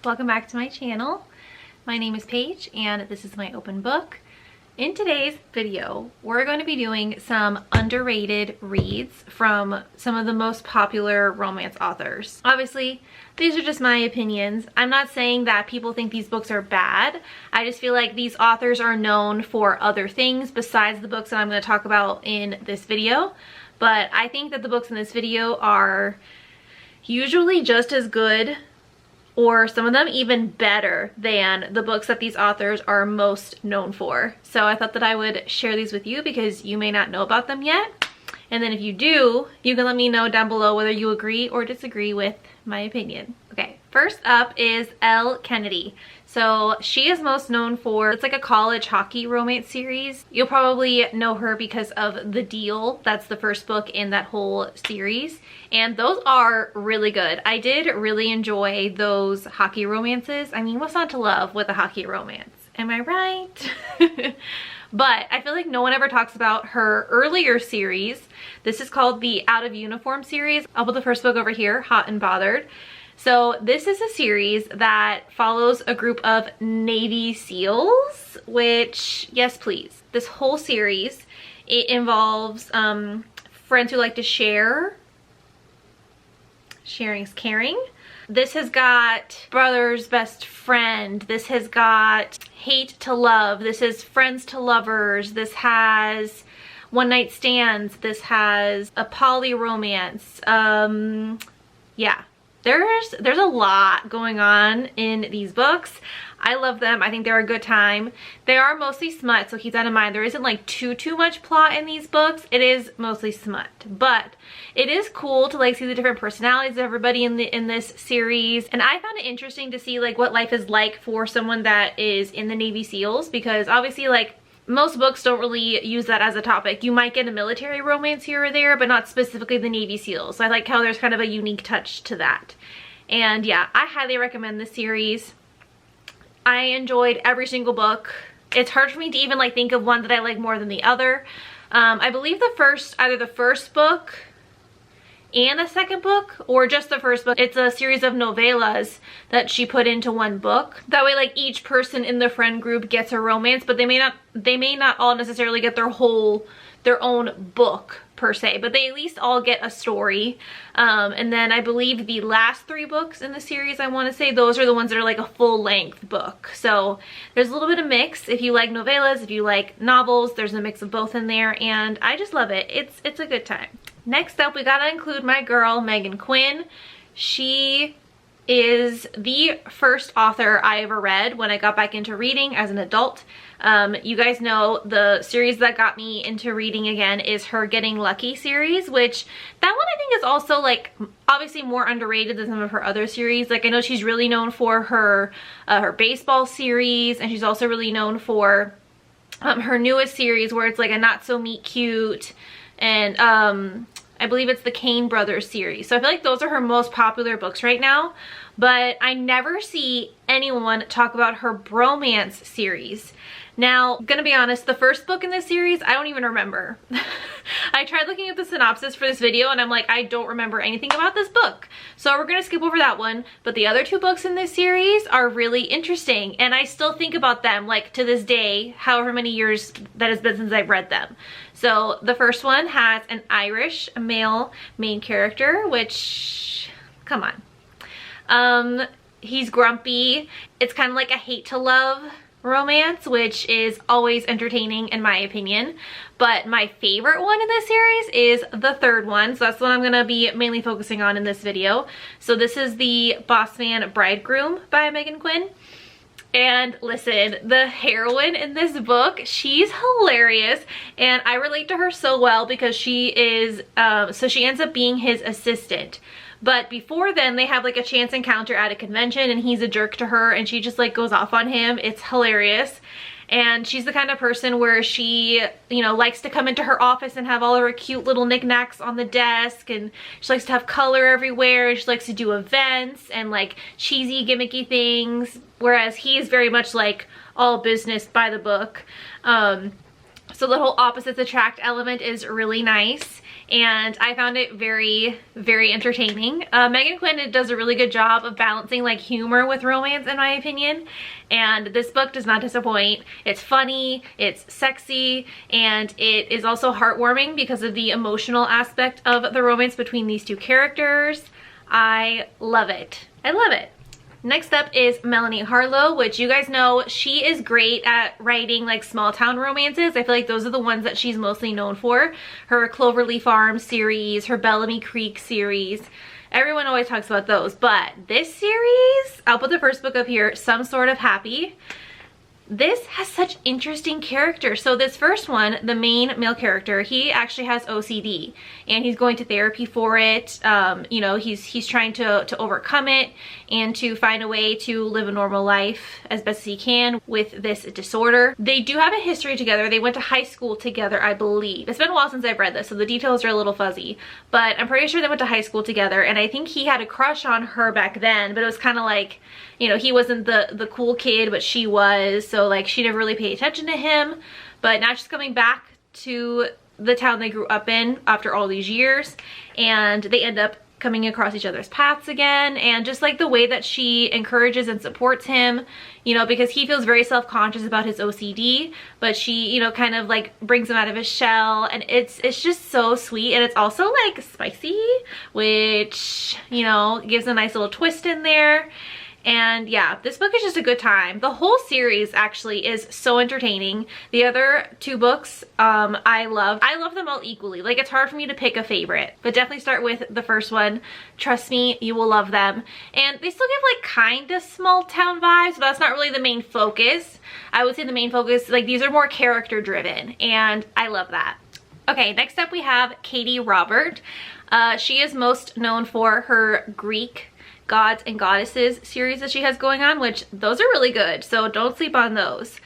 welcome back to my channel. My name is Paige and this is my open book. In today's video, we're going to be doing some underrated reads from some of the most popular romance authors. Obviously, these are just my opinions. I'm not saying that people think these books are bad. I just feel like these authors are known for other things besides the books that I'm going to talk about in this video. But I think that the books in this video are usually just as good, or some of them even better than the books that these authors are most known for. So I thought that I would share these with you because you may not know about them yet. And then if you do, you can let me know down below whether you agree or disagree with my opinion. Okay, first up is Elle Kennedy. So she is most known for, it's like a college hockey romance series. You'll probably know her because of The Deal. That's the first book in that whole series. And those are really good. I did really enjoy those hockey romances. I mean, what's not to love with a hockey romance? Am I right? But I feel like no one ever talks about her earlier series. This is called the Out of Uniform series. I'll put the first book over here, Hot and Bothered. So this is a series that follows a group of Navy SEALs, which, yes please. This whole series, it involves friends who like to share. Sharing's caring. This has got brother's best friend. This has got hate to love. This is friends to lovers. This has one night stands. This has a poly romance. Yeah. There's a lot going on in these books. I love them. I think they're a good time. They are mostly smut, so keep that in mind. There isn't like too much plot in these books. It is mostly smut, but it is cool to like see the different personalities of everybody in this series. And I found it interesting to see like what life is like for someone that is in the Navy SEALs, because obviously like most books don't really use that as a topic. You might get a military romance here or there, but not specifically the Navy SEALs. So I like how there's kind of a unique touch to that. And yeah, I highly recommend this series. I enjoyed every single book. It's hard for me to even like think of one that I like more than the other. I believe either the first book and the second book, or just the first book. It's a series of novellas that she put into one book. That way like each person in the friend group gets a romance, but they may not all necessarily get their own book per se, but they at least all get a story. And then I believe the last 3 books in the series, I want to say, those are the ones that are like a full-length book. So there's a little bit of mix. If you like novellas, if you like novels, there's a mix of both in there, and I just love it. It's a good time. Next up, we gotta include my girl, Megan Quinn. She is the first author I ever read when I got back into reading as an adult. You guys know the series that got me into reading again is her Getting Lucky series, which that one I think is also like obviously more underrated than some of her other series. Like I know she's really known for her baseball series, and she's also really known for her newest series where it's like a not so meet cute, and I believe it's the Kane Brothers series. So I feel like those are her most popular books right now, but I never see anyone talk about her bromance series. Now, I'm gonna be honest, the first book in this series, I don't even remember. I tried looking at the synopsis for this video and I'm like, I don't remember anything about this book. So we're gonna skip over that one, but the other 2 books in this series are really interesting, and I still think about them like to this day, however many years that has been since I've read them. So the first one has an Irish male main character, which, come on. He's grumpy. It's kind of like a hate to love romance, which is always entertaining in my opinion. But my favorite one in this series is the third one, so that's what I'm going to be mainly focusing on in this video. So this is the Boss Man Bridegroom by Megan Quinn. And listen, the heroine in this book, she's hilarious, and I relate to her so well because she is, so she ends up being his assistant. But before then, they have like a chance encounter at a convention and he's a jerk to her and she just like goes off on him. It's hilarious. And she's the kind of person where she, you know, likes to come into her office and have all of her cute little knickknacks on the desk, and she likes to have color everywhere, and she likes to do events and like cheesy gimmicky things, whereas he is very much like all business by the book. So the whole opposites attract element is really nice, and I found it very, very entertaining. Megan Quinn does a really good job of balancing like humor with romance, in my opinion, and this book does not disappoint. It's funny, it's sexy, and it is also heartwarming because of the emotional aspect of the romance between these two characters. I love it. I love it. Next up is Melanie Harlow, which you guys know she is great at writing like small town romances. I feel like those are the ones that she's mostly known for. Her Cloverleaf Farm series, her Bellamy Creek series. Everyone always talks about those, but this series, I'll put the first book up here, Some Sort of Happy. This has such interesting characters. So this first one, the main male character, he actually has OCD and he's going to therapy for it. You know, he's trying to overcome it and to find a way to live a normal life as best as he can with this disorder. They do have a history together. They went to high school together, I believe. It's been a while since I've read this, so the details are a little fuzzy, but I'm pretty sure they went to high school together, and I think he had a crush on her back then, but it was kind of like, you know, he wasn't the cool kid, but she was, so like she never really paid attention to him. But now she's coming back to the town they grew up in after all these years, and they end up coming across each other's paths again. And just like the way that she encourages and supports him, you know, because he feels very self-conscious about his OCD, but she, you know, kind of like brings him out of his shell, and it's just so sweet. And it's also like spicy, which, you know, gives a nice little twist in there. And yeah, this book is just a good time. The whole series actually is so entertaining. The other two books, I love them all equally. Like, it's hard for me to pick a favorite, but definitely start with the first one. Trust me, you will love them. And they still give like kind of small town vibes, but that's not really the main focus. I would say the main focus, like, these are more character driven, and I love that. Okay, next up we have Katie Robert. She is most known for her Greek Gods and Goddesses series that she has going on, which those are really good, so don't sleep on those.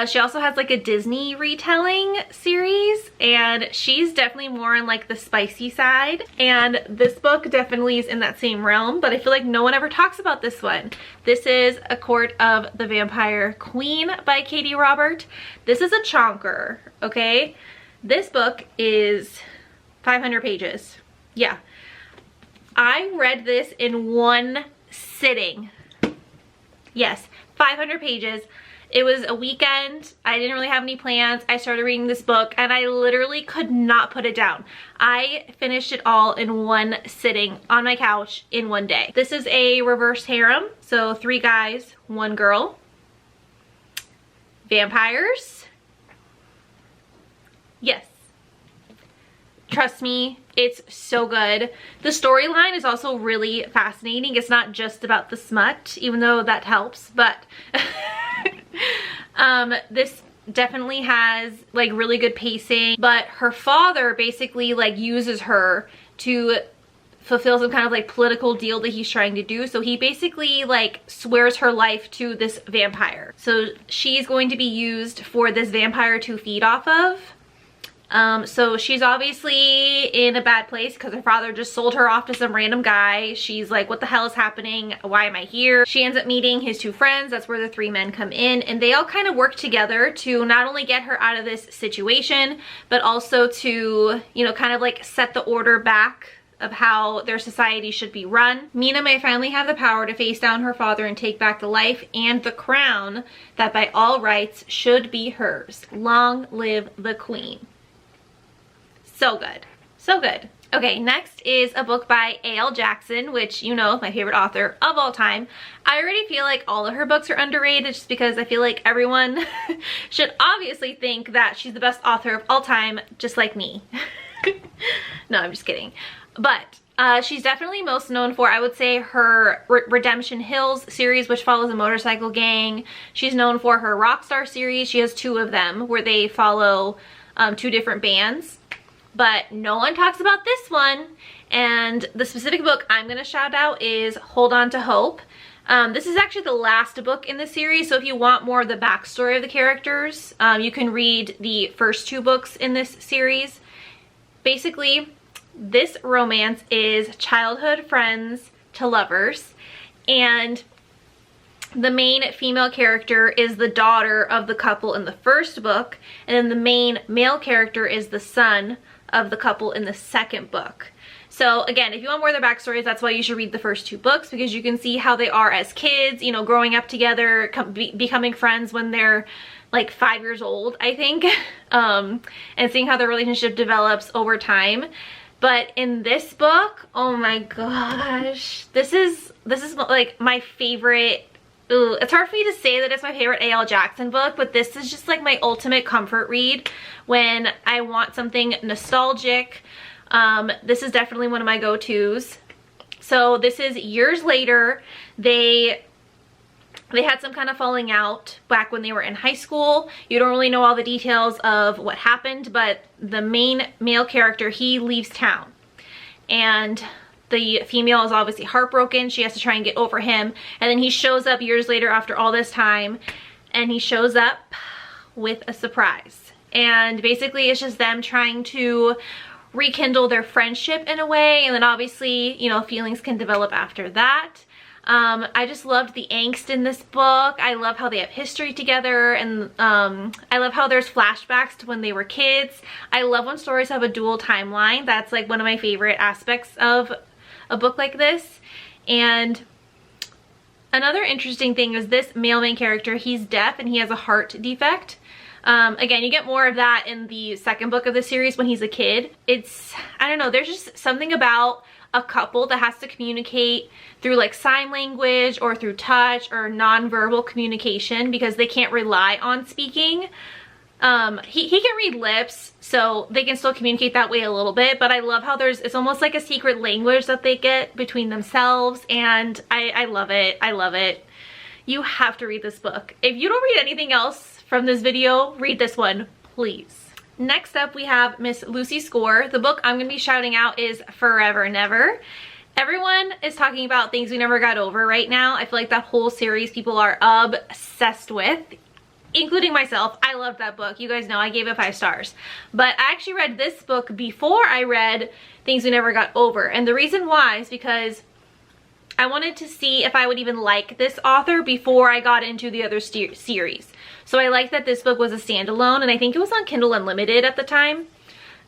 She also has like a Disney retelling series, and she's definitely more on like the spicy side, and this book definitely is in that same realm, but I feel like no one ever talks about this one. This is A Court of the Vampire Queen by Katie Robert. This is a chonker, okay? This book is 500 pages. Yeah. I read this in one sitting. Yes, 500 pages. It was a weekend. I didn't really have any plans. I started reading this book and I literally could not put it down. I finished it all in one sitting on my couch in one day. This is a reverse harem, so 3 guys, 1 girl. Vampires. Yes. Trust me, it's so good. The storyline is also really fascinating. It's not just about the smut, even though that helps, but this definitely has like really good pacing. But her father basically like uses her to fulfill some kind of like political deal that he's trying to do. So he basically like swears her life to this vampire. So she's going to be used for this vampire to feed off of. So she's obviously in a bad place because her father just sold her off to some random guy. She's like, what the hell is happening? Why am I here? She ends up meeting his 2 friends. That's where the 3 men come in, and they all kind of work together to not only get her out of this situation, but also to, you know, kind of like set the order back of how their society should be run. Mina may finally have the power to face down her father and take back the life and the crown that by all rights should be hers. Long live the queen. So good. So good. Okay, next is a book by A.L. Jackson, which, you know, my favorite author of all time. I already feel like all of her books are underrated just because I feel like everyone should obviously think that she's the best author of all time, just like me. No, I'm just kidding. But she's definitely most known for, I would say, her Redemption Hills series, which follows a motorcycle gang. She's known for her Rockstar series. She has 2 of them where they follow 2 different bands. But no one talks about this one, and the specific book I'm going to shout out is Hold On to Hope. This is actually the last book in the series, so if you want more of the backstory of the characters, you can read the first 2 books in this series. Basically, this romance is childhood friends to lovers, and the main female character is the daughter of the couple in the first book, and then the main male character is the son of the couple in the second book. So again, if you want more of their backstories, that's why you should read the first 2 books, because you can see how they are as kids, you know, growing up together, becoming friends when they're like 5 years old, I think, and seeing how their relationship develops over time. But in this book, oh my gosh, this is like my favorite. Ooh, it's hard for me to say that it's my favorite A.L. Jackson book, but this is just like my ultimate comfort read when I want something nostalgic. This is definitely one of my go-tos. So this is years later. They had some kind of falling out back when they were in high school. You don't really know all the details of what happened, but the main male character, he leaves town. And the female is obviously heartbroken. She has to try and get over him. And then he shows up years later after all this time, and he shows up with a surprise. And basically it's just them trying to rekindle their friendship in a way. And then obviously, you know, feelings can develop after that. I just loved the angst in this book. I love how they have history together, and I love how there's flashbacks to when they were kids. I love when stories have a dual timeline. That's like one of my favorite aspects of a book like this. And another interesting thing is this male main character, he's deaf and he has a heart defect. Again, you get more of that in the second book of the series when he's a kid. I don't know, there's just something about a couple that has to communicate through like sign language or through touch or nonverbal communication, because they can't rely on speaking. He can read lips, so they can still communicate that way a little bit, but I love how it's almost like a secret language that they get between themselves, and I love it. I love it. You have to read this book. If you don't read anything else from this video, read this one, please. Next up, we have Miss Lucy Score. The book I'm going to be shouting out is Forever Never. Everyone is talking about Things We Never Got Over right now. I feel like that whole series people are obsessed with, including myself. I loved that book. You guys know I gave it 5 stars. But I actually read this book before I read Things We Never Got Over. And the reason why is because I wanted to see if I would even like this author before I got into the other series. So I liked that this book was a standalone, and I think it was on Kindle Unlimited at the time.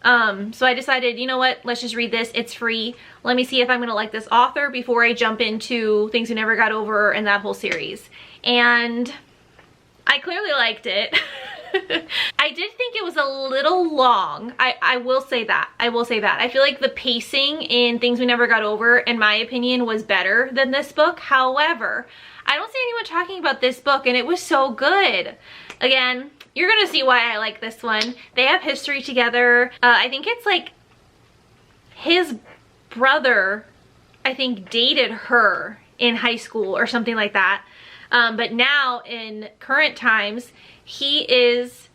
So I decided, you know what, let's just read this. It's free. Let me see if I'm going to like this author before I jump into Things We Never Got Over and that whole series. And I clearly liked it. I did think it was a little long. I will say that. I will say that. I feel like the pacing in Things We Never Got Over, in my opinion, was better than this book. However, I don't see anyone talking about this book, and it was so good. Again, you're gonna see why I like this one. They have history together. I think it's like his brother, I think, dated her in high school or something like that. But now in current times, he is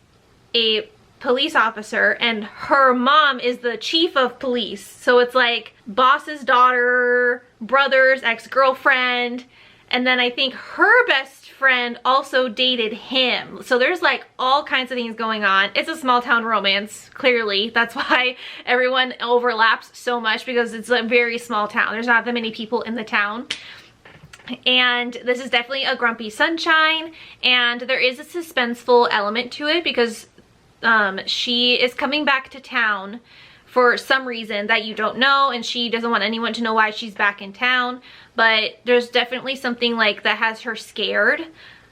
a police officer and her mom is the chief of police. So it's like boss's daughter, brother's ex-girlfriend, and then I think her best friend also dated him. So there's like all kinds of things going on. It's a small town romance, clearly. That's why everyone overlaps so much, because it's a very small town. There's not that many people in the town. And this is definitely a grumpy sunshine, and there is a suspenseful element to it because she is coming back to town for some reason that you don't know, and she doesn't want anyone to know why she's back in town. But there's definitely something like that has her scared.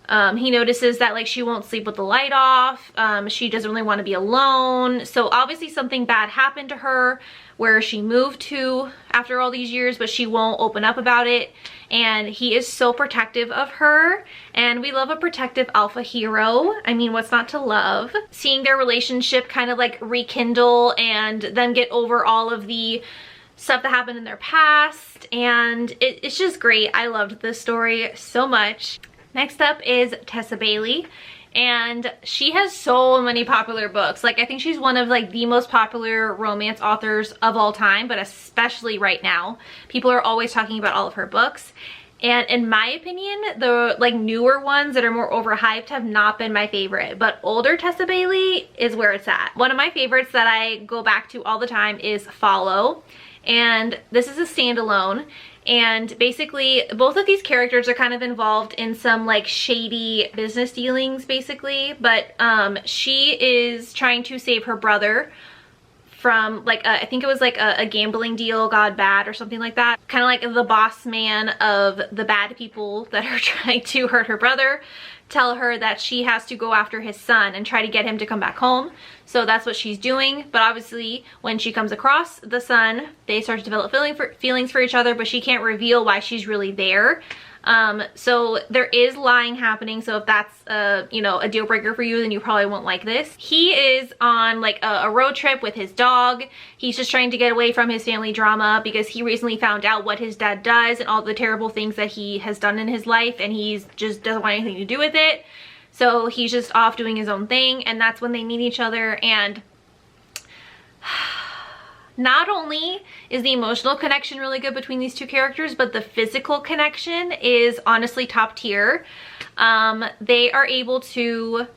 He notices that like she won't sleep with the light off. She doesn't really want to be alone. So obviously something bad happened to her where she moved to after all these years, but she won't open up about it. And he is so protective of her, and we love a protective alpha hero. I mean, what's not to love? Seeing their relationship kind of like rekindle and them get over all of the stuff that happened in their past, and it's just great. I loved this story so much. Next up is Tessa Bailey, and she has so many popular books. Like, I think she's one of like the most popular romance authors of all time, but especially right now. People are always talking about all of her books. And in my opinion, the like newer ones that are more overhyped have not been my favorite, but older Tessa Bailey is where it's at. One of my favorites that I go back to all the time is Follow, and this is a standalone. And basically both of these characters are kind of involved in some like shady business dealings basically, but she is trying to save her brother from like I think it was like a gambling deal gone bad or something like that. Kind of like the boss man of the bad people that are trying to hurt her brother tell her that she has to go after his son and try to get him to come back home. So that's what she's doing. But obviously when she comes across the son, they start to develop feelings for each other, but she can't reveal why she's really there. So there is lying happening, so if that's you know, a deal breaker for you, then you probably won't like this. He is on like a road trip with his dog. He's just trying to get away from his family drama because he recently found out what his dad does and all the terrible things that he has done in his life, and he's just doesn't want anything to do with it. So he's just off doing his own thing, and that's when they meet each other. And not only is the emotional connection really good between these two characters, but the physical connection is honestly top tier. They are able to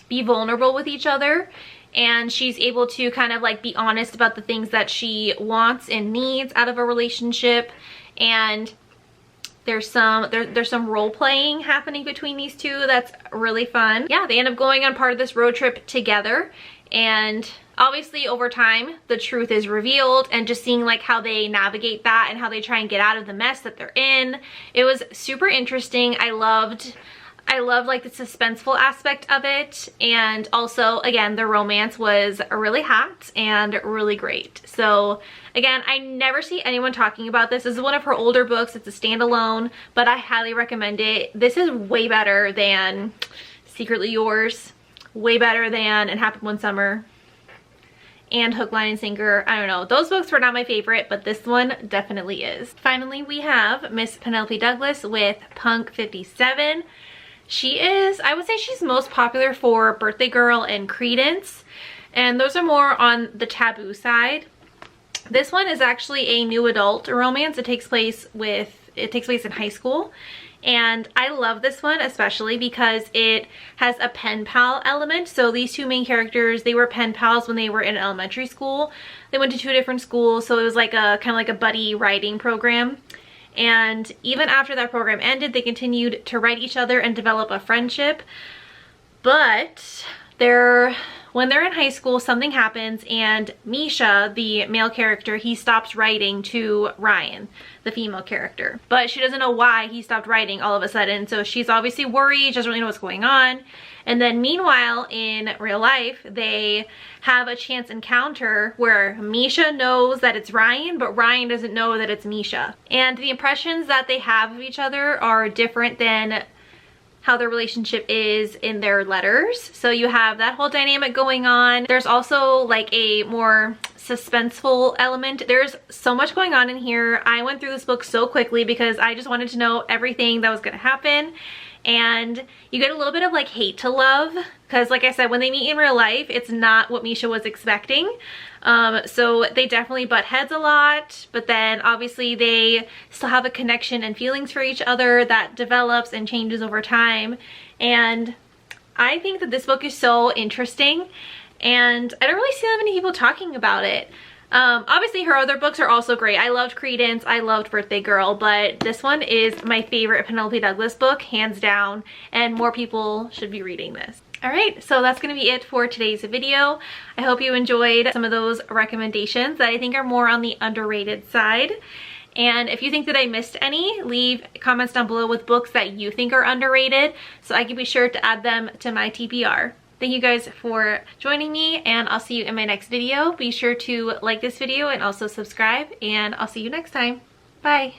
be vulnerable with each other, and she's able to kind of like be honest about the things that she wants and needs out of a relationship. And there's some role playing happening between these two that's really fun. Yeah, they end up going on part of this road trip together, and obviously over time the truth is revealed, and just seeing like how they navigate that and how they try and get out of the mess that they're in. It was super interesting. I loved like the suspenseful aspect of it, and also again the romance was really hot and really great. So again, I never see anyone talking about this. This is one of her older books. It's a standalone, but I highly recommend it. This is way better than Secretly Yours, way better than It Happened One Summer, and Hook, Line, and Sinker. I don't know, those books were not my favorite, but this one definitely is. Finally, we have Miss Penelope Douglas with Punk 57. She is, I would say she's most popular for Birthday Girl and Credence, and those are more on the taboo side. This one is actually a new adult romance. It takes place in high school. And I love this one especially because it has a pen pal element. So these two main characters, they were pen pals when they were in elementary school. They went to two different schools, so it was like a kind of like a buddy writing program. And even after that program ended, they continued to write each other and develop a friendship. But when they're in high school, something happens, and Misha, the male character, he stops writing to Ryan, the female character. But she doesn't know why he stopped writing all of a sudden, so she's obviously worried, she doesn't really know what's going on. And then meanwhile, in real life, they have a chance encounter where Misha knows that it's Ryan, but Ryan doesn't know that it's Misha. And the impressions that they have of each other are different than how their relationship is in their letters. So you have that whole dynamic going on. There's also like a more suspenseful element. There's so much going on in here. I went through this book so quickly because I just wanted to know everything that was going to happen. And you get a little bit of like hate to love, because like I said, when they meet in real life, it's not what Misha was expecting. So they definitely butt heads a lot, but then obviously they still have a connection and feelings for each other that develops and changes over time. And I think that this book is so interesting, and I don't really see that many people talking about it. Obviously her other books are also great. I loved Credence, I loved Birthday Girl, but this one is my favorite Penelope Douglas book, hands down, and more people should be reading this. Alright, so that's going to be it for today's video. I hope you enjoyed some of those recommendations that I think are more on the underrated side. And if you think that I missed any, leave comments down below with books that you think are underrated so I can be sure to add them to my TBR. Thank you guys for joining me, and I'll see you in my next video. Be sure to like this video and also subscribe, and I'll see you next time. Bye!